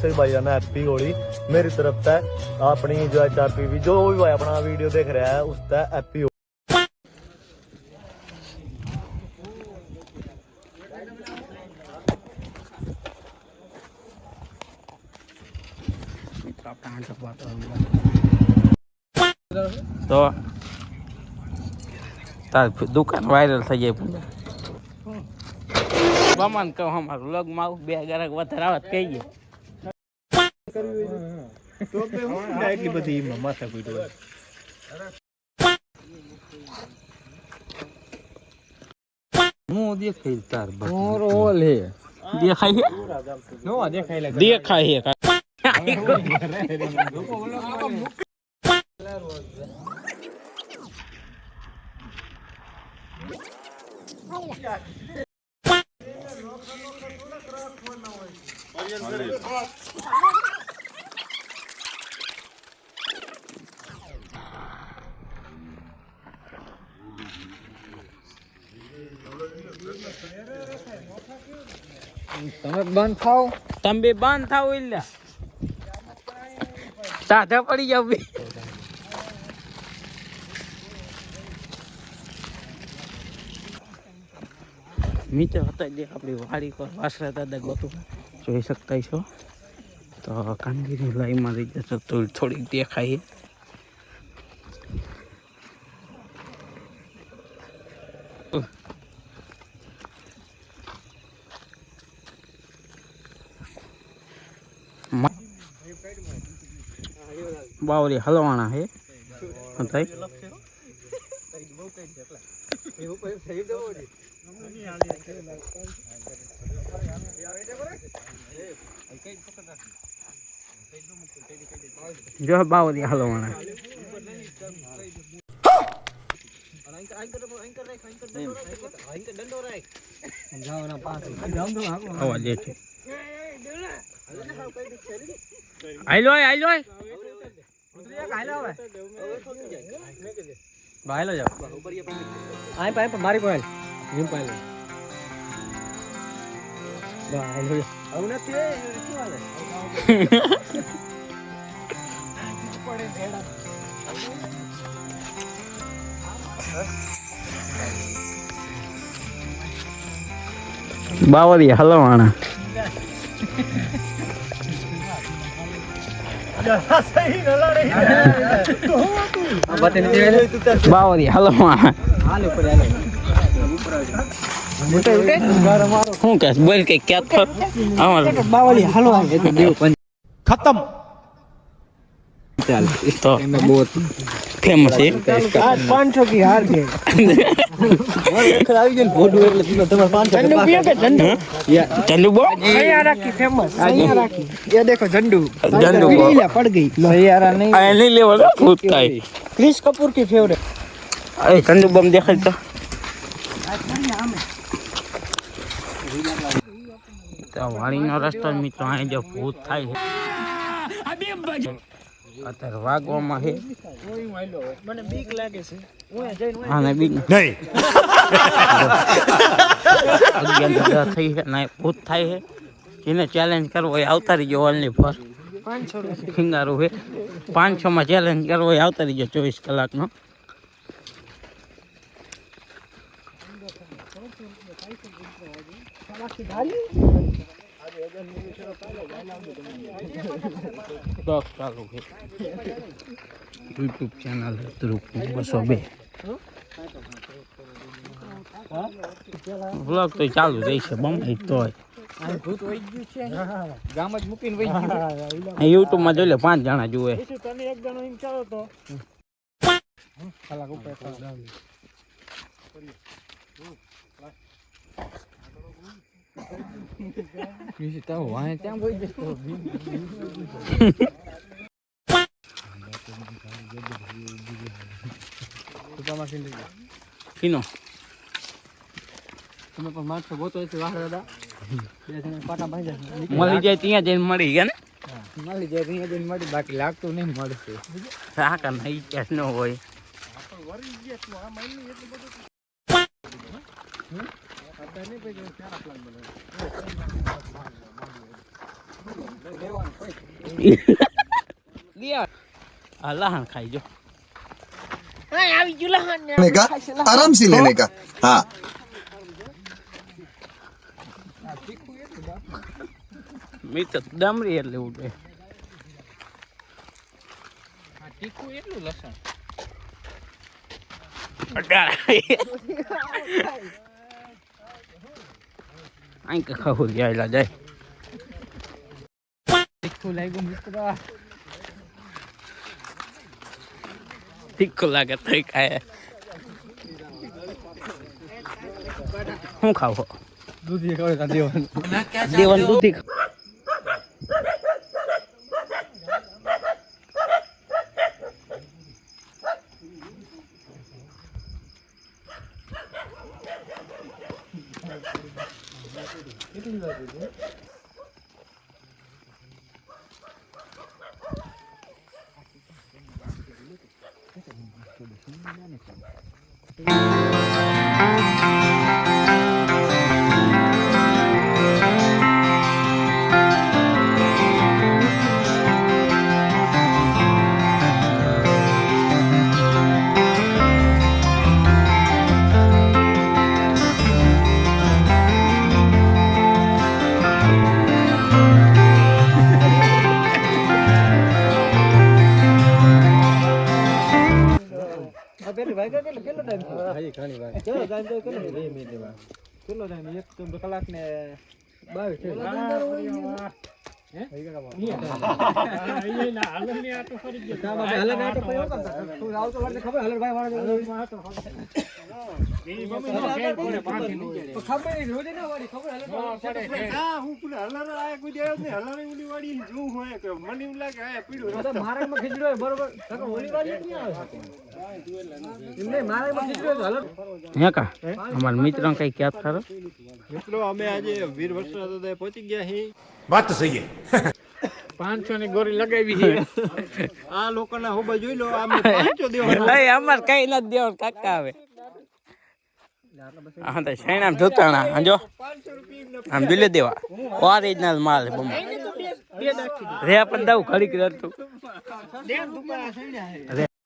सभी भाइयों ने हैप्पी होली मेरी तरफ से। अपनी जो HRPV जो भी भाई अपना वीडियो देख रहा है उसका हैप्पी। तो तार दुकान वायरल થઈ જાય બમન કહો અમારું વ્લોગ માં આવું બે ગરાક વધારે આવત કહીએ તો બે હું એટલી બધી માથા પીટો હું દેખાય તાર और ओल है દેખાય છે नो देखाई लगे દેખાય છે તમે બંધ થાઓ તમે બંધ થાવ એટલે સાધા પડી જાવ મિત્ર હતા જે આપણી વાડી પર વાસરા દાદા ગોતું જોઈ શકતા છો તો કામગીરી લાઈમાં રહી જશે તો થોડીક દેખાય બાવરી હલવાણા હે થાય જો બાવરી હલવાણા અવાજ છે આઈ લો बाहर जाओ आए पाए पर मारी पाए यूं पाए लो बाहर हो अब ना ते क्यों वाले पड़े भेड़ा બાવરી હલવાણા सही न लड़े બાવરી હલવાણા हाल ऊपर आ मोटे उठे गार मारो શું કે બોલ કે ક્યાં પર અમાર बावली हलवा है तो देव पंच खत्म चल તો में बहुत ફેમસ છે 500 की हार दे खराबी जन फोटो એટલે तुम्हारे 500 झंडू पियो के झंडू या ચંદુ બો सैयारा की फेमस सैयारा की ये देखो झंडू झंडू को पीला पड़ गई सैयारा नहीं આ નહીં લેવો ભૂત થાય क्रिस कपूर की फेवरेट એ ચંદુ બમ દેખાય તો વાડીનો રસ્તો મિત્રો અહીં જો ભૂત થાય છે અત્યારે વાગવામાં છે મને બીક લાગે છે હું જઈને આને બીક નહીં અગિયાર થઈ છે ના ભૂત થાય છે જેને ચેલેન્જ કરવો હોય આવતા રહીજો ઓનલી ફોર 500 રૂપિયા ખીંગારું છે 500 માં ચેલેન્જ કરવો હોય આવતા રહીજો 24 કલાકનો ब्लॉग चालू है यूट्यूब चैनल है ध्रुव 202 ब्लॉग तो चालू રહેશે બમ તો આ ભૂત વઈ ગયું છે ગામ જ મૂકીને વઈ ગયું YouTube માં જોઈ લે 5 જણા જોવે તને એક જણો એમ ચાલો તો કલાક ઉપર Bisa tahu, wah yang boleh just Lupa makin lagi. Kino. Cuma pemain sebut itu wah ada. Biasanya patah banyak. મળી જાય ત્યાં જઈને મળી ગયા ને મળી જાય ત્યાં જઈને મળી બાકી લાગતું નહીં મળશે. હા કે નહીં કેસ ન હોય Apa ini pegang cara pelan-pelan. આ લહાણ ખાઈ જો लेने का आराम से लेने का हाँ મિત્ર ડામરી એટલે ઉડે અહીં કે ખાવું જાય જાય તીખું લાગ્યું મિત્ર તીખું લાગે તો ખાય શું ખાવો દૂધી ખવડે દેવાનું દેવાનું દૂધી પેલી ભાઈ કેટલો ટાઈમ થયો હાજી ઘણી વાર કેટલો ટાઈમ થયો કેટલો 2 મિનિટ માં કેટલો ટાઈમ 1 કલાક ને 22 થયો હે ના હાલર ની આટો ફરી ગયો તા બાબા હાલર આટો કયો કરતા તું આવતો વાળને ખબર હાલર ભાઈ વાળો ખબર નહીં રોજે ના વાળી ખબર હાલર હા હું પૂરે હાલર આયા કોઈ દેવ ને હાલર ઉલી વાળી જો હોય કે મને એવું લાગે આ પીડ્યો તો મારા માં ખીજડો બરોબર તો ઓલી વાળી નહીં આવે એમને મારા માં ખીજડો તો હાલર હે કા અમાર મિત્રો કઈ ક્યાં ખરો મિત્રો અમે આજે વીર વર્ષના દાદા પહોંચી ગયા હી बात तो सही है 500 ની ગોરી લગાવી છે આ લોકોના હોબા જોઈ લો આમે 500 દેવાનો લઈ અમાર કઈ નથી દેવાનું કાકા આવે આ તો શેણામ જોતાણા આજો 500 રૂપિયા આમ દિલે દેવા ઓરિજિનલ માલ બમ રે પણ દઉં ઘડીક રહેતું દેન દુકાન આ સૈડા